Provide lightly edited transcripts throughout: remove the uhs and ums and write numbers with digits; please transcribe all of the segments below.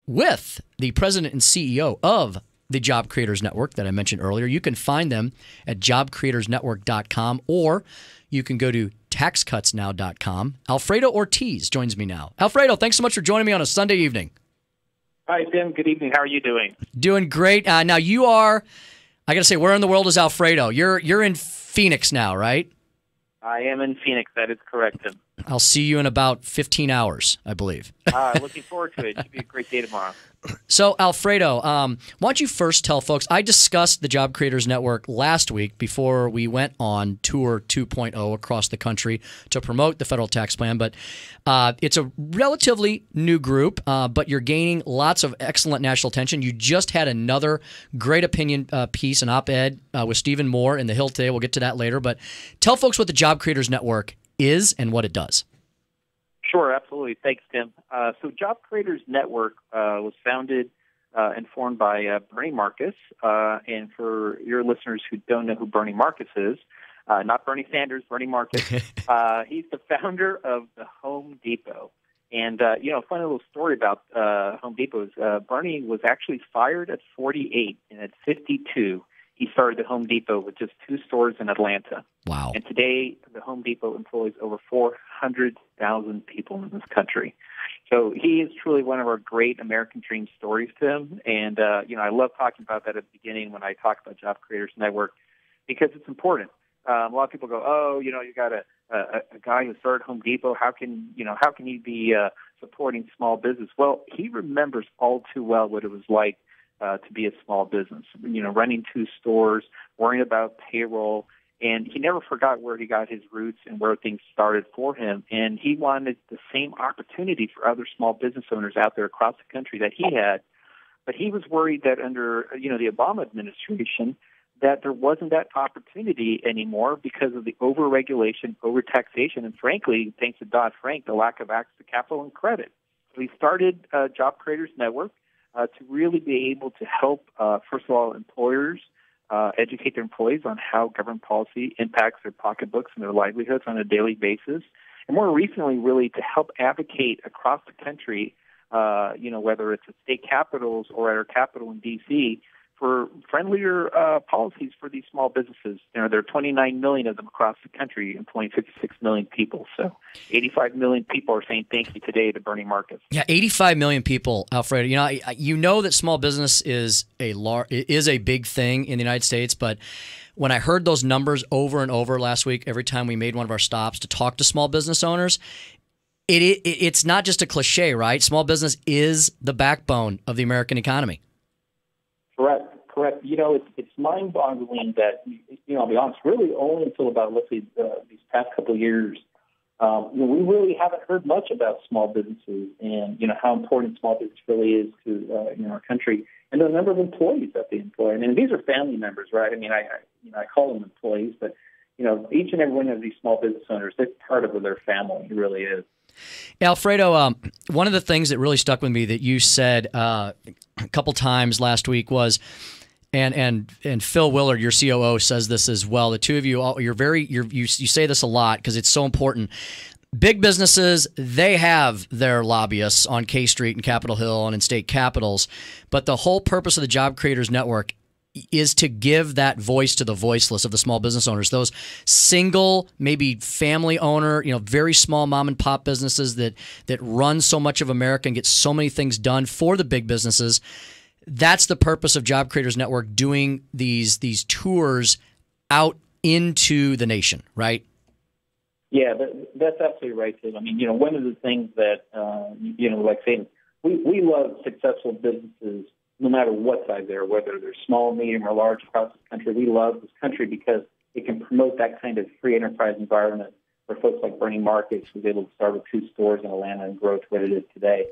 with the president and CEO of the Job Creators Network that I mentioned earlier. You can find them at jobcreatorsnetwork.com, or you can go to taxcutsnow.com. Alfredo Ortiz joins me now. Alfredo, thanks so much for joining me on a Sunday evening. Hi, Tim. Good evening. How are you doing? Doing great. Now you are, I got to say, where in the world is Alfredo? You're in Phoenix now, right? I am in Phoenix. That is correct, Tim. I'll see you in about 15 hours, I believe. Looking forward to it. It should be a great day tomorrow. So, Alfredo, why don't you first tell folks, I discussed the Job Creators Network last week before we went on Tour 2.0 across the country to promote the federal tax plan, but it's a relatively new group, but you're gaining lots of excellent national attention. You just had another great opinion piece, an op-ed with Stephen Moore in the Hill today. We'll get to that later, but tell folks what the Job Creators Network is and what it does. Sure, absolutely. Thanks, Tim. So Job Creators Network was founded and formed by Bernie Marcus. And for your listeners who don't know who Bernie Marcus is, not Bernie Sanders, Bernie Marcus, he's the founder of the Home Depot. And, a funny little story about Home Depot is Bernie was actually fired at 48, and at 52, he started the Home Depot with just 2 stores in Atlanta. Wow. And today, the Home Depot employs over 400,000 people in this country. So he is truly one of our great American dream stories, Tim. And, I love talking about that at the beginning when I talk about Job Creators Network, because it's important. A lot of people go, oh, you got a guy who started Home Depot. How can he be supporting small business? Well, he remembers all too well what it was like to be a small business, running 2 stores, worrying about payroll. And he never forgot where he got his roots and where things started for him. And he wanted the same opportunity for other small business owners out there across the country that he had. But he was worried that under, the Obama administration, that there wasn't that opportunity anymore because of the over-regulation, over-taxation, and frankly, thanks to Dodd-Frank, the lack of access to capital and credit. So he started Job Creators Network to really be able to help, first of all, employers educate their employees on how government policy impacts their pocketbooks and their livelihoods on a daily basis. And more recently, really to help advocate across the country, whether it's at state capitals or at our capital in D.C., for friendlier policies for these small businesses. There are 29 million of them across the country, employing 56 million people. So 85 million people are saying thank you today to Bernie Marcus. Yeah, 85 million people, Alfredo. You know that small business is a big thing in the United States, but when I heard those numbers over and over last week, every time we made one of our stops to talk to small business owners, it's not just a cliche, right? Small business is the backbone of the American economy. Correct. It's mind-boggling that, I'll be honest, really only until about, let's say, these past couple of years, we really haven't heard much about small businesses and, how important small business really is to, our country and the number of employees that they employ. And these are family members, right? I call them employees, but, each and every one of these small business owners, they're part of their family. It really is. Alfredo, one of the things that really stuck with me that you said a couple times last week was, and Phil Willard, your COO, says this as well. The two of you, you say this a lot because it's so important. Big businesses, they have their lobbyists on K Street and Capitol Hill and in state capitals, but the whole purpose of the Job Creators Network is to give that voice to the voiceless of the small business owners, those single, maybe family owner, very small mom and pop businesses that run so much of America and get so many things done for the big businesses. That's the purpose of Job Creators Network, doing these tours out into the nation, right? Yeah, that's absolutely right, Tim. One of the things that, like saying, we love successful businesses no matter what size they are, whether they're small, medium, or large across the country. We love this country because it can promote that kind of free enterprise environment for folks like Bernie Marcus, who's able to start with 2 stores in Atlanta and grow to what it is today.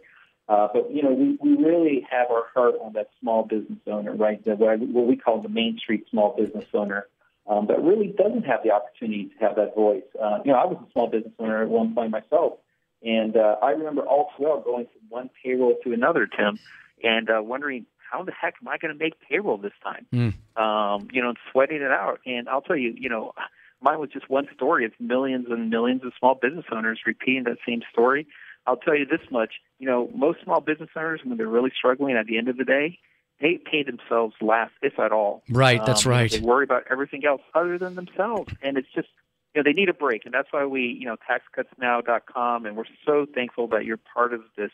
But, we really have our heart on that small business owner, right, what we call the Main Street small business owner, that really doesn't have the opportunity to have that voice. I was a small business owner at one point myself, and I remember all too well going from one payroll to another, Tim, and wondering, how the heck am I going to make payroll this time? And sweating it out. And I'll tell you, mine was just one story. It's millions and millions of small business owners repeating that same story. I'll tell you this much, most small business owners, when they're really struggling at the end of the day, they pay themselves last, if at all. Right, that's right. They worry about everything else other than themselves. And it's just, they need a break. And that's why we, taxcutsnow.com, and we're so thankful that you're part of this,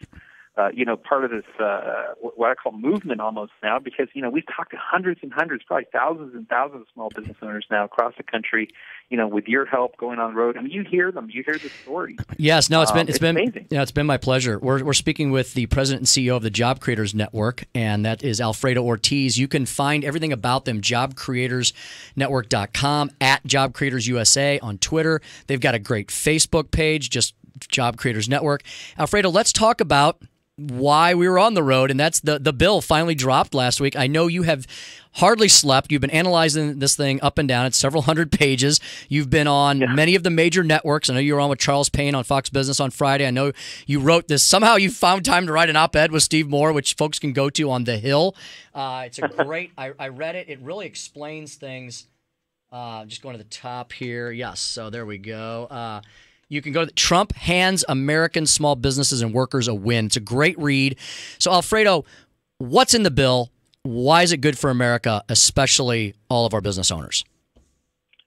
what I call movement almost now, because, we've talked to hundreds and hundreds, probably thousands and thousands of small business owners now across the country, with your help going on the road. I mean, you hear them, you hear the stories. Yes, no, it's been amazing. Yeah, it's been my pleasure. We're speaking with the president and CEO of the Job Creators Network, and that is Alfredo Ortiz. You can find everything about them, jobcreatorsnetwork.com, at Job Creators USA on Twitter. They've got a great Facebook page, just Job Creators Network. Alfredo, let's talk about why we were on the road, and that's the bill finally dropped last week. I know you have hardly slept. You've been analyzing this thing up and down. It's several hundred pages. You've been on many of the major networks. I know you were on with Charles Payne on Fox Business on Friday. I know you wrote this. Somehow you found time to write an op-ed with Steve Moore, which folks can go to on The Hill. It's a great, I read it. It really explains things. Just going to the top here. Yes, so there we go. You can go to Trump hands American small businesses and workers a win. It's a great read. So, Alfredo, what's in the bill? Why is it good for America, especially all of our business owners?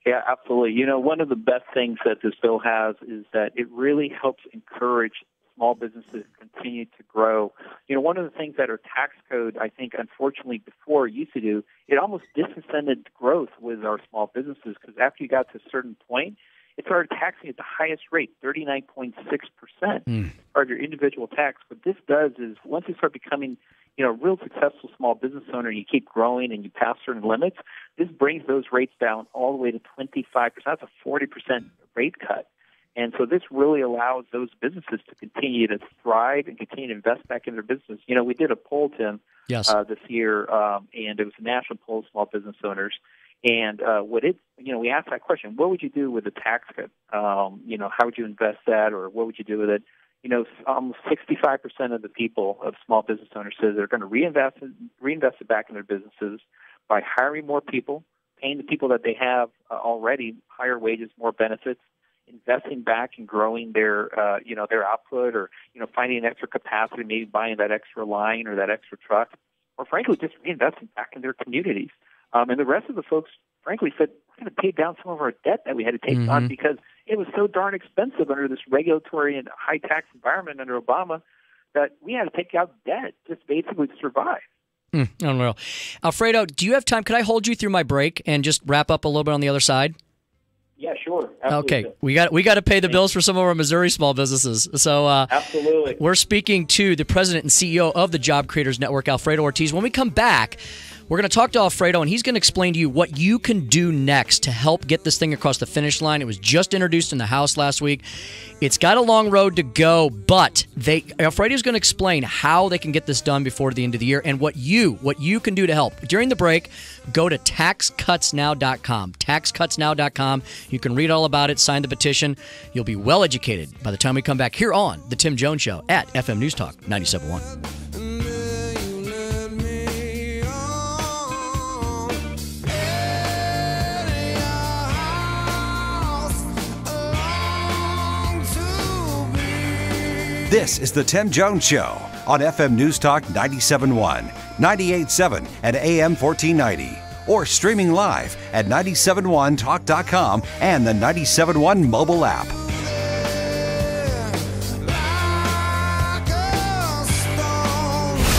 Yeah, absolutely. One of the best things that this bill has is that it really helps encourage small businesses to continue to grow. One of the things that our tax code, I think, unfortunately, before used to do, it almost disincented growth with our small businesses, because after you got to a certain point, it started taxing at the highest rate, 39.6% of your individual tax. What this does is once you start becoming, a real successful small business owner, and you keep growing and you pass certain limits, this brings those rates down all the way to 25%. That's a 40% rate cut. And so this really allows those businesses to continue to thrive and continue to invest back in their business. We did a poll, Tim, this year, and it was a national poll of small business owners. And we asked that question: what would you do with the tax cut? How would you invest that, or what would you do with it? Almost 65% of the people, of small business owners, said they're going to reinvest it back in their businesses by hiring more people, paying the people that they have already higher wages, more benefits, investing back and growing their output, or finding an extra capacity, maybe buying that extra line or that extra truck, or frankly just reinvesting back in their communities. And the rest of the folks, frankly, said, we're going to pay down some of our debt that we had to take on because it was so darn expensive under this regulatory and high-tax environment under Obama that we had to take out debt just basically to survive. Unreal. Alfredo, do you have time? Could I hold you through my break and just wrap up a little bit on the other side? Yeah, sure. Absolutely. Okay, we got to pay the bills for some of our Missouri small businesses. So absolutely, we're speaking to the president and CEO of the Job Creators Network, Alfredo Ortiz. When we come back, we're going to talk to Alfredo, and he's going to explain to you what you can do next to help get this thing across the finish line. It was just introduced in the House last week. It's got a long road to go, but Alfredo's going to explain how they can get this done before the end of the year and what you can do to help. During the break, go to taxcutsnow.com. Taxcutsnow.com. You can read all about it, sign the petition. You'll be well educated by the time we come back here on The Tim Jones Show at FM News Talk 97.1. This is The Tim Jones Show on FM News Talk 97.1, 98.7, and AM 1490. Or streaming live at 971talk.com and the 97.1 mobile app.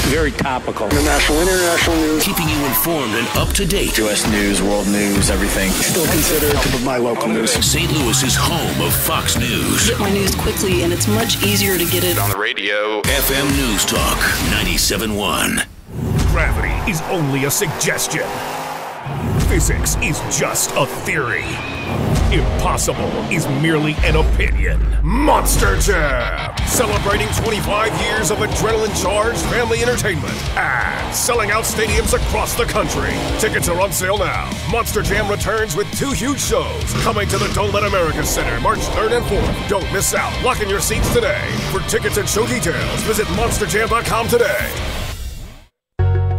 Very topical. The national, international news. Keeping you informed and up to date. U.S. news, world news, everything. Still considered top of my local news. St. Louis is home of Fox News. Get my news quickly, and it's much easier to get it on the radio. FM News Talk 97.1. Gravity is only a suggestion. Physics is just a theory. Impossible is merely an opinion. Monster Jam, celebrating 25 years of adrenaline-charged family entertainment and selling out stadiums across the country. Tickets are on sale now. Monster Jam returns with 2 huge shows coming to the Don't Let America Center March 3rd and 4th. Don't miss out. Lock in your seats today. For tickets and show details, visit monsterjam.com today.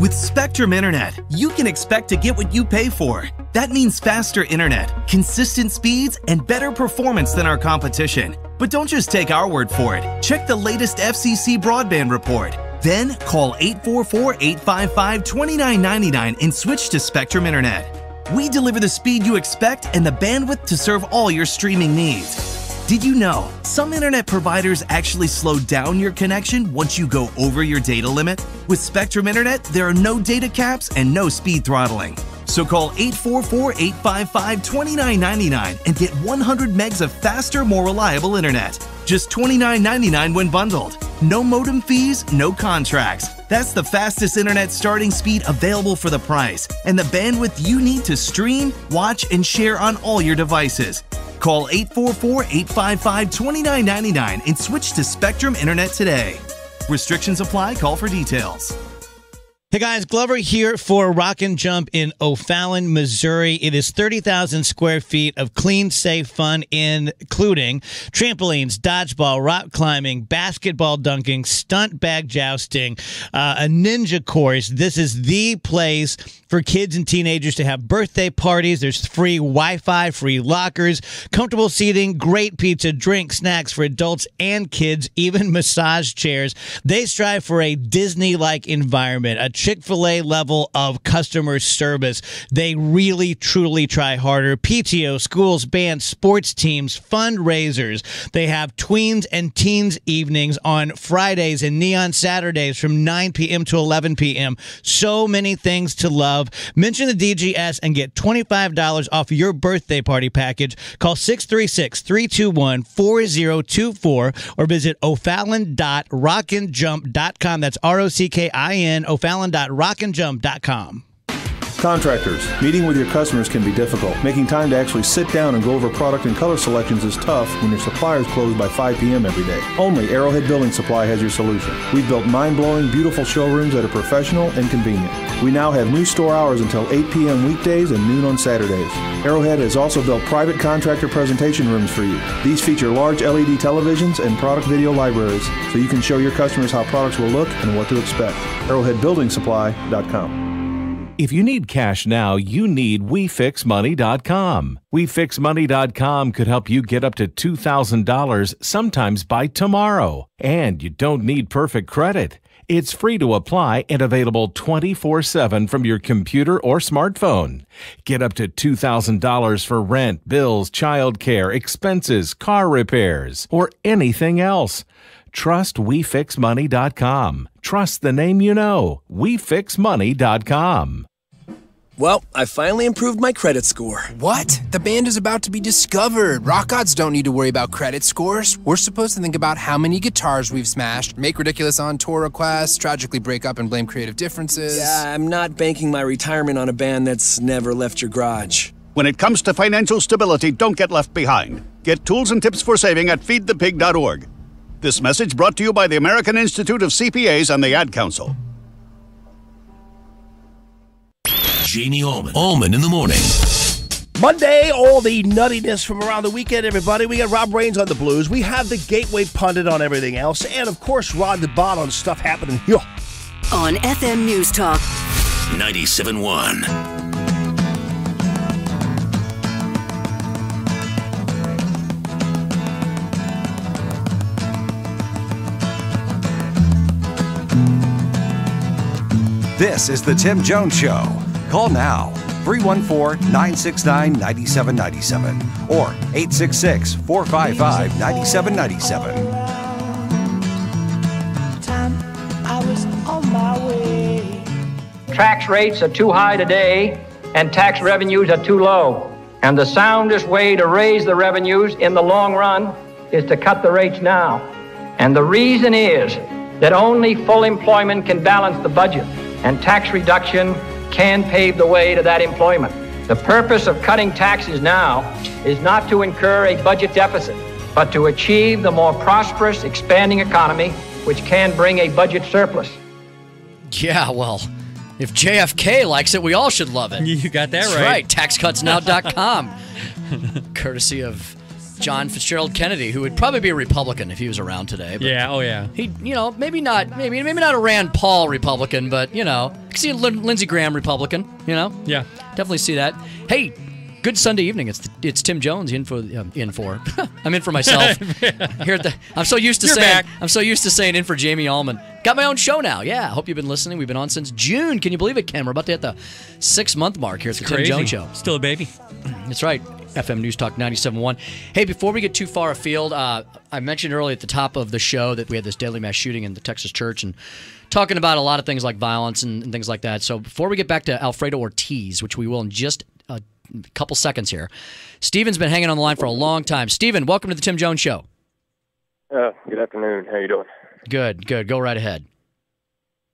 With Spectrum Internet, you can expect to get what you pay for. That means faster internet, consistent speeds, and better performance than our competition. But don't just take our word for it. Check the latest FCC broadband report. Then call 844-855-2999 and switch to Spectrum Internet. We deliver the speed you expect and the bandwidth to serve all your streaming needs. Did you know some internet providers actually slow down your connection once you go over your data limit? With Spectrum Internet, there are no data caps and no speed throttling. So call 844-855-2999 and get 100 megs of faster, more reliable internet. Just $29.99 when bundled. No modem fees, no contracts. That's the fastest internet starting speed available for the price and the bandwidth you need to stream, watch, and share on all your devices. Call 844-855-2999 and switch to Spectrum Internet today. Restrictions apply. Call for details. Hey guys, Glover here for Rock and Jump in O'Fallon, Missouri. It is 30,000 square feet of clean, safe fun, including trampolines, dodgeball, rock climbing, basketball dunking, stunt bag jousting, a ninja course. This is the place for kids and teenagers to have birthday parties. There's free Wi-Fi, free lockers, comfortable seating, great pizza, drinks, snacks for adults and kids, even massage chairs. They strive for a Disney-like environment, a Chick-fil-A level of customer service. They really, truly try harder. PTO, schools, bands, sports teams, fundraisers. They have tweens and teens evenings on Fridays and neon Saturdays from 9 p.m. to 11 p.m. So many things to love. Mention the DGS and get $25 off your birthday party package. Call 636-321-4024 or visit O'Fallon.rockandjump.com. That's ROCKIN, O'Fallon.rockandjump.com. Contractors, meeting with your customers can be difficult. Making time to actually sit down and go over product and color selections is tough when your suppliers close by 5 p.m. every day. Only Arrowhead Building Supply has your solution. We've built mind-blowing, beautiful showrooms that are professional and convenient. We now have new store hours until 8 p.m. weekdays and noon on Saturdays. Arrowhead has also built private contractor presentation rooms for you. These feature large LED televisions and product video libraries, so you can show your customers how products will look and what to expect. ArrowheadBuildingSupply.com. If you need cash now, you need WeFixMoney.com. WeFixMoney.com could help you get up to $2,000 sometimes by tomorrow. And you don't need perfect credit. It's free to apply and available 24/7 from your computer or smartphone. Get up to $2,000 for rent, bills, childcare, expenses, car repairs, or anything else. Trust WeFixMoney.com. Trust the name you know. WeFixMoney.com. Well, I finally improved my credit score. What? The band is about to be discovered. Rock gods don't need to worry about credit scores. We're supposed to think about how many guitars we've smashed, make ridiculous on-tour requests, tragically break up and blame creative differences. Yeah, I'm not banking my retirement on a band that's never left your garage. When it comes to financial stability, don't get left behind. Get tools and tips for saving at feedthepig.org. This message brought to you by the American Institute of CPAs and the Ad Council. Jamie Allman in the morning. Monday, all the nuttiness from around the weekend, everybody. We got Rob Raines on the blues. We have the Gateway Pundit on everything else. And, of course, Rod the Bot on stuff happening here. On FM News Talk 97.1. This is the Tim Jones Show. Call now, 314-969-9797 or 866-455-9797. Tax rates are too high today and tax revenues are too low. And the soundest way to raise the revenues in the long run is to cut the rates now. And the reason is that only full employment can balance the budget, and tax reduction can pave the way to that employment. The purpose of cutting taxes now is not to incur a budget deficit, but to achieve the more prosperous, expanding economy, which can bring a budget surplus. Yeah, well, if JFK likes it, we all should love it. You got that That's right. Taxcutsnow.com. Courtesy of John Fitzgerald Kennedy, who would probably be a Republican if he was around today. But yeah, oh yeah. He, maybe not a Rand Paul Republican, but I can see a Lindsey Graham Republican. Yeah, definitely see that. Hey, good Sunday evening. It's Tim Jones in for. I'm in for myself. I'm so used to saying in for Jamie Allman. Got my own show now. Yeah, I hope you've been listening. We've been on since June. Can you believe it, Ken? We're about to hit the 6-month mark here at the Tim Jones Show. Still a baby. That's right. FM News Talk 97.1. Hey, before we get too far afield, I mentioned earlier at the top of the show that we had this deadly mass shooting in the Texas church and talking about a lot of things like violence and things like that. So before we get back to Alfredo Ortiz, which we will in just a couple seconds here, Steven's been hanging on the line for a long time. Steven, welcome to the Tim Jones Show. Good afternoon. How you doing? Good. Go right ahead.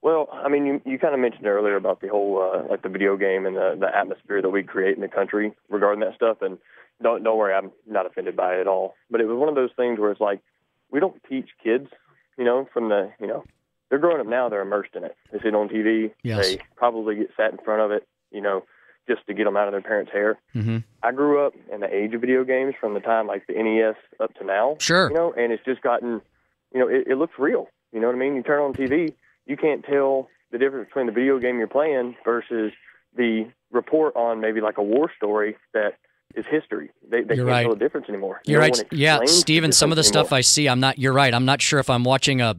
Well, I mean, you kind of mentioned earlier about the whole, like the video game and the atmosphere that we create in the country regarding that stuff. And don't worry, I'm not offended by it at all. But it was one of those things where it's like, we don't teach kids, from they're growing up now, they're immersed in it. They see it on TV. Yes. They probably get sat in front of it, just to get them out of their parents' hair. Mm-hmm. I grew up in the age of video games from the time like the NES up to now. Sure. And it's just gotten, it looks real. You know what I mean? You turn on TV, you can't tell the difference between the video game you're playing versus the report on maybe like a war story that is history. They can't tell the difference anymore. You're right. Yeah, Steven, some of the stuff I see, you're right. I'm not sure if I'm watching a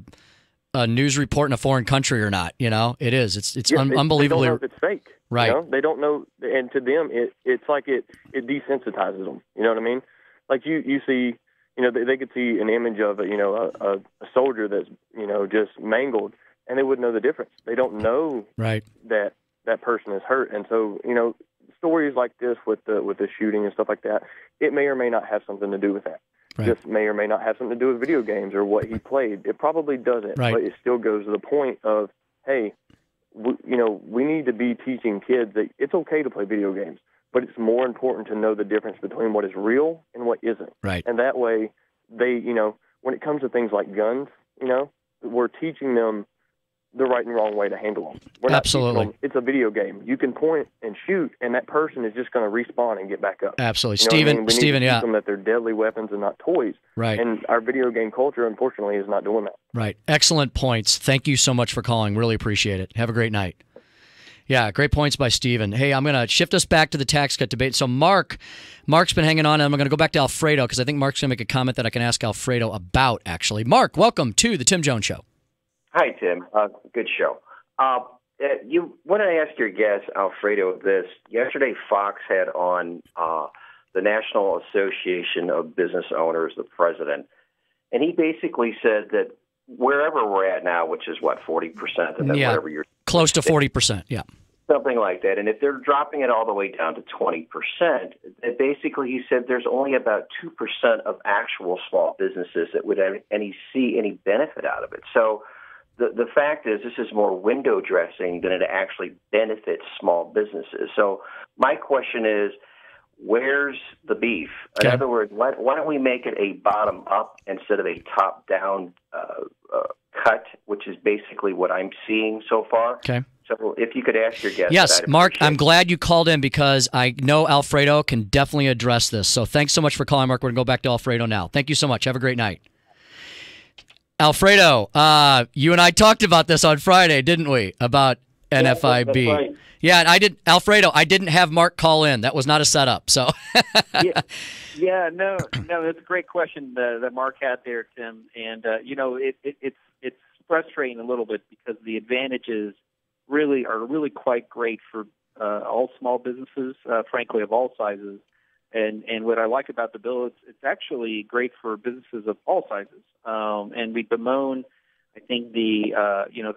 news report in a foreign country or not. It is. It's unbelievably. They don't know if it's fake. Right. They don't know, and to them, it's like it desensitizes them. You know what I mean? Like you see, they could see an image of a soldier that's just mangled, and they wouldn't know the difference. They don't know that person is hurt, and so stories like this with the shooting and stuff like that, it may or may not have something to do with that. Right. Just may or may not have something to do with video games or what he played. It probably doesn't, but it still goes to the point of, hey, we need to be teaching kids that it's okay to play video games, but it's more important to know the difference between what is real and what isn't. Right. And that way, they, when it comes to things like guns, we're teaching them the right and wrong way to handle them. We're not teaching them, it's a video game. You can point and shoot, and that person is just going to respawn and get back up. Absolutely. Steven, we need to teach them that they're deadly weapons and not toys. Right. And our video game culture, unfortunately, is not doing that. Right. Excellent points. Thank you so much for calling. Really appreciate it. Have a great night. Yeah, great points by Steven. Hey, I'm going to shift us back to the tax cut debate. So Mark's been hanging on, and I'm going to go back to Alfredo because I think Mark's going to make a comment that I can ask Alfredo about, actually. Mark, welcome to the Tim Jones Show. Hi, Tim. Good show. You want to ask your guest, Alfredo, this. Yesterday, Fox had on the National Association of Business Owners, the president, and he basically said that wherever we're at now, which is, 40%? And then whatever you're close to 40%, yeah. Something like that. And if they're dropping it all the way down to 20%, basically he said there's only about 2% of actual small businesses that would see any benefit out of it. So the fact is, this is more window dressing than it actually benefits small businesses. So my question is, where's the beef? In other words, why don't we make it a bottom-up instead of a top-down cut, which is basically what I'm seeing so far? Okay. So if you could ask your guest. Yes, Mark, I'm glad you called in because I know Alfredo can definitely address this. So thanks so much for calling, Mark. We're going to go back to Alfredo now. Thank you so much. Have a great night. Alfredo, you and I talked about this on Friday, didn't we? About NFIB. That's right. Yeah, Alfredo, I didn't have Mark call in. That was not a setup. So. No, that's a great question that Mark had there, Tim. And it's frustrating a little bit because the advantages are really quite great for all small businesses, frankly, of all sizes. And what I like about the bill, it's actually great for businesses of all sizes. And we bemoan, I think, the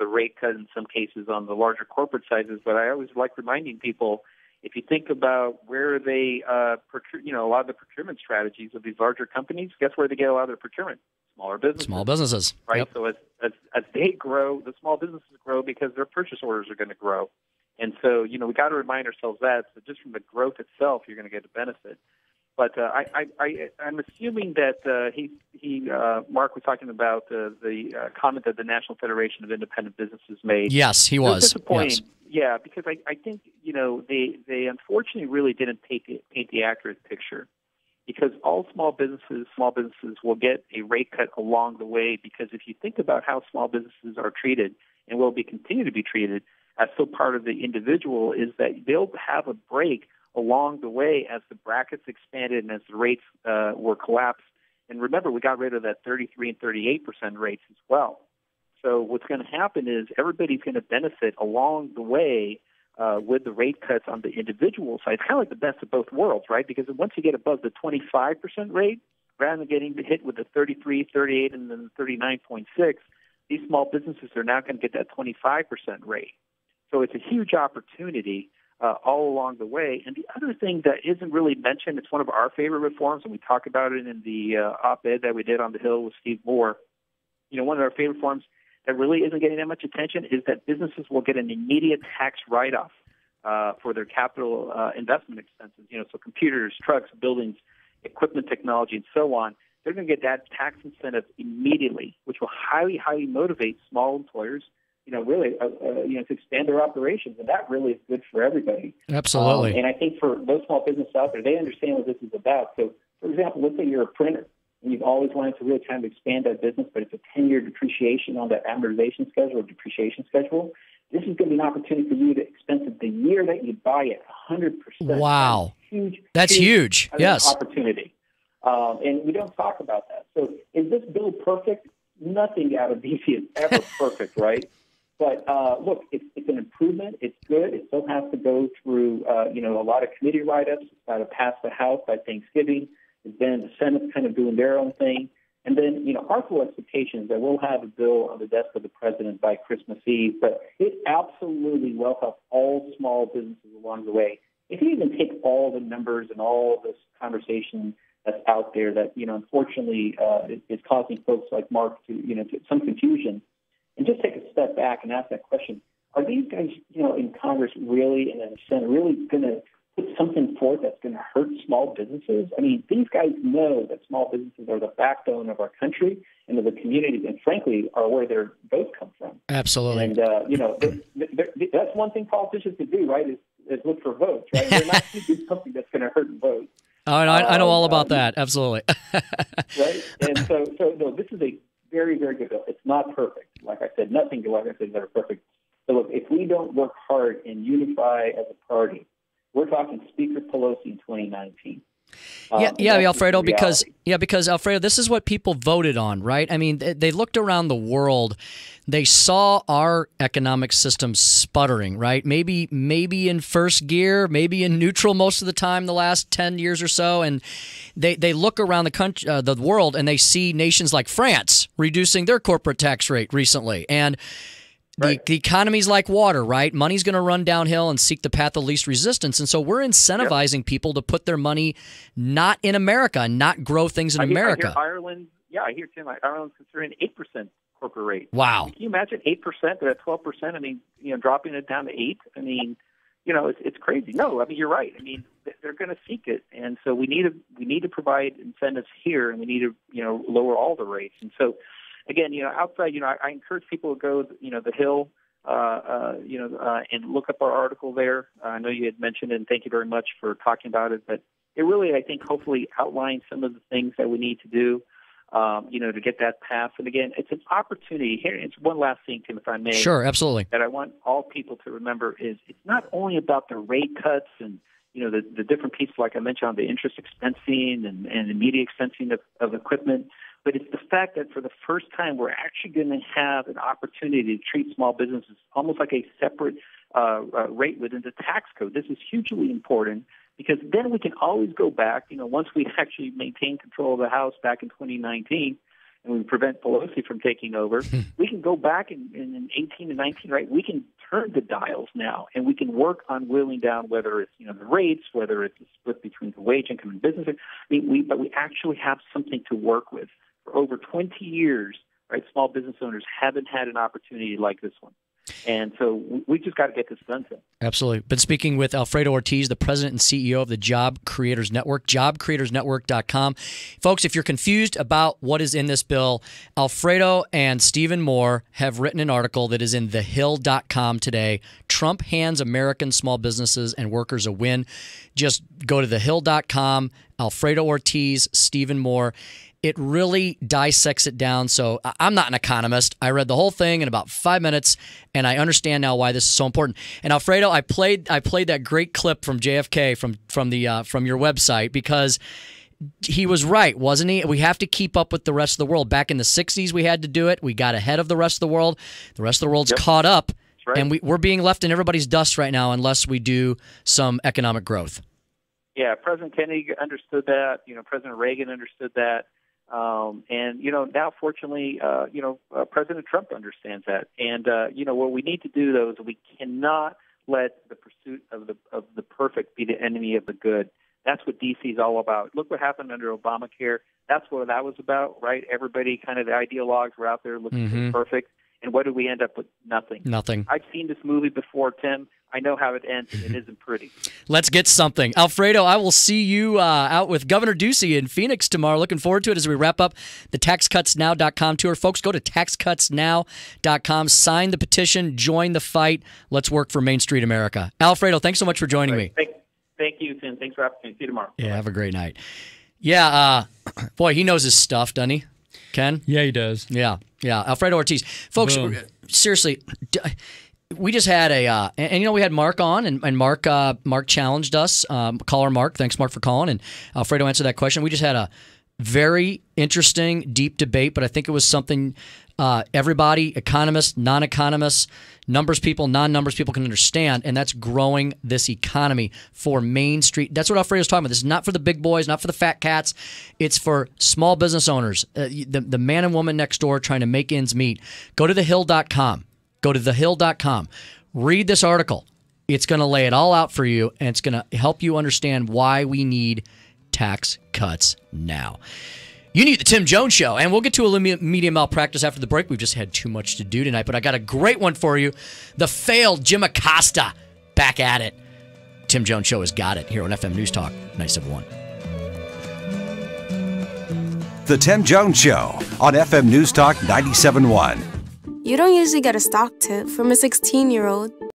rate cut in some cases on the larger corporate sizes. But I always like reminding people, if you think about where they procure, a lot of the procurement strategies of these larger companies, guess where they get a lot of their procurement? Smaller businesses. Small businesses. Right. Yep. So as they grow, the small businesses grow because their purchase orders are going to grow. And so, we got to remind ourselves that. So just from the growth itself, you're going to get a benefit. But I'm assuming that Mark was talking about the comment that the National Federation of Independent Businesses made. Yes, he was. Disappointing. Yes. Yeah, because I think they unfortunately really didn't paint the accurate picture. because all small businesses will get a rate cut along the way, because if you think about how small businesses are treated and will continue to be treated as still part of the individual, is that they'll have a break along the way as the brackets expanded and as the rates were collapsed. And remember, we got rid of that 33 and 38% rates as well. So what's going to happen is everybody's going to benefit along the way with the rate cuts on the individual side. It's kind of like the best of both worlds, right? Because once you get above the 25% rate, rather than getting hit with the 33, 38, and then the 39.6, these small businesses are now going to get that 25% rate. So it's a huge opportunity all along the way. And the other thing that isn't really mentioned, it's one of our favorite reforms, and we talk about it in the op-ed that we did on the Hill with Steve Moore. One of our favorite reforms that really isn't getting that much attention is that businesses will get an immediate tax write-off for their capital investment expenses. So computers, trucks, buildings, equipment, technology, and so on. They're going to get that tax incentive immediately, which will highly, highly motivate small employers, really, to expand their operations, and that really is good for everybody. Absolutely. And I think for those small businesses out there, they understand what this is about. So, for example, let's say you're a printer, and you've always wanted to really kind of expand that business, but it's a 10-year depreciation on that amortization schedule or depreciation schedule. This is going to be an opportunity for you to expense it the year that you buy it, 100%. Wow. That's huge. Yes. Opportunity. And we don't talk about that. So is this bill perfect? Nothing out of DC is ever perfect, right? But look, it's an improvement. It's good. It still has to go through, a lot of committee write-ups. It's got to pass the House by Thanksgiving. Then the Senate's kind of doing their own thing. And then, our full expectation is that we'll have a bill on the desk of the president by Christmas Eve. But it absolutely will help all small businesses along the way. If you even take all the numbers and all this conversation that's out there that, unfortunately is causing folks like Mark to some confusion, and just take a step back and ask that question: are these guys, in Congress really and in the Senate really going to put something forth that's going to hurt small businesses? I mean, these guys know that small businesses are the backbone of our country and of the community, and frankly, are where their votes come from. Absolutely. And that's one thing politicians can do, right? Is look for votes, right? They're not going to do something that's going to hurt votes. Oh, I know all about that. Absolutely. Right? And so no, this is a very, very good bill. It's not perfect. Like I said, nothing is ever perfect. So look, if we don't work hard and unify as a party, we're talking Speaker Pelosi in 2019. Alfredo, because Alfredo, this is what people voted on, right? I mean, they looked around the world, they saw our economic system sputtering, right? Maybe in first gear, maybe in neutral most of the time the last 10 years or so, and they look around the country, the world, and they see nations like France reducing their corporate tax rate recently, and the economy's like water, right? Money's going to run downhill and seek the path of least resistance. And so we're incentivizing people to put their money not in America, not grow things in America. I hear Tim, Ireland's considering 8% corporate rate. Wow. Can you imagine 8% to 12%? I mean, dropping it down to 8. I mean, it's crazy. No, I mean, you're right. I mean, they're going to seek it. And so we need to provide incentives here, and we need to, lower all the rates. And so, again, outside, I encourage people to go, the Hill, and look up our article there. I know you had mentioned it, and thank you very much for talking about it. But it really, I think, hopefully outlines some of the things that we need to do, to get that passed. And again, it's an opportunity. Here, it's one last thing, Tim, if I may. Sure, absolutely. That I want all people to remember is it's not only about the rate cuts and the different pieces, like I mentioned, on the interest expensing and immediate expensing of equipment. But it's the fact that for the first time, we're actually going to have an opportunity to treat small businesses almost like a separate rate within the tax code. This is hugely important because then we can always go back, once we actually maintain control of the House back in 2019 and we prevent Pelosi from taking over, we can go back in 18 and 19, right? We can turn the dials now and we can work on whittling down whether it's, the rates, whether it's a split between the wage income and business. But we actually have something to work with. For over 20 years, right, small business owners haven't had an opportunity like this one. And so we just got to get this done, Tim. Absolutely. Been speaking with Alfredo Ortiz, the president and CEO of the Job Creators Network, jobcreatorsnetwork.com. Folks, if you're confused about what is in this bill, Alfredo and Stephen Moore have written an article that is in thehill.com today. Trump hands American small businesses and workers a win. Just go to thehill.com, Alfredo Ortiz, Stephen Moore. It really dissects it down. So I'm not an economist. I read the whole thing in about 5 minutes, and I understand now why this is so important. And Alfredo, I played that great clip from JFK from your website because he was right, wasn't he? We have to keep up with the rest of the world. Back in the 60s, we had to do it. We got ahead of the rest of the world. The rest of the world's caught up, right. And we're being left in everybody's dust right now unless we do some economic growth. Yeah, President Kennedy understood that. President Reagan understood that. And now, fortunately, President Trump understands that. And what we need to do, though, is we cannot let the pursuit of the perfect be the enemy of the good. That's what D.C. is all about. Look what happened under Obamacare. That's what that was about, right? Everybody, kind of the ideologues, were out there looking for perfect. And what did we end up with? Nothing. Nothing. I've seen this movie before, Tim. I know how it ends, and it isn't pretty. Let's get something. Alfredo, I will see you out with Governor Ducey in Phoenix tomorrow. Looking forward to it as we wrap up the TaxCutsNow.com tour. Folks, go to TaxCutsNow.com, sign the petition, join the fight. Let's work for Main Street America. Alfredo, thanks so much for joining me. Thank you, Tim. Thanks for having me. See you tomorrow. Yeah, have a great night. Yeah, boy, he knows his stuff, doesn't he? Ken? Yeah, he does. Yeah. Alfredo Ortiz. Folks, seriously, we just had we had Mark on, and Mark challenged us. Caller Mark, thanks Mark for calling, and Alfredo answered that question. We just had a very interesting, deep debate, but I think it was something everybody, economists, non-economists, numbers people, non-numbers people can understand, and that's growing this economy for Main Street. That's what Alfredo's talking about. This is not for the big boys, not for the fat cats. It's for small business owners, the man and woman next door trying to make ends meet. Go to thehill.com. Go to thehill.com. Read this article. It's going to lay it all out for you, and it's going to help you understand why we need tax cuts now. You need the Tim Jones Show, and we'll get to a media malpractice after the break. We've just had too much to do tonight, but I got a great one for you. The failed Jim Acosta back at it. Tim Jones Show has got it here on FM News Talk 97.1. The Tim Jones Show on FM News Talk 97.1. You don't usually get a stock tip from a 16-year-old.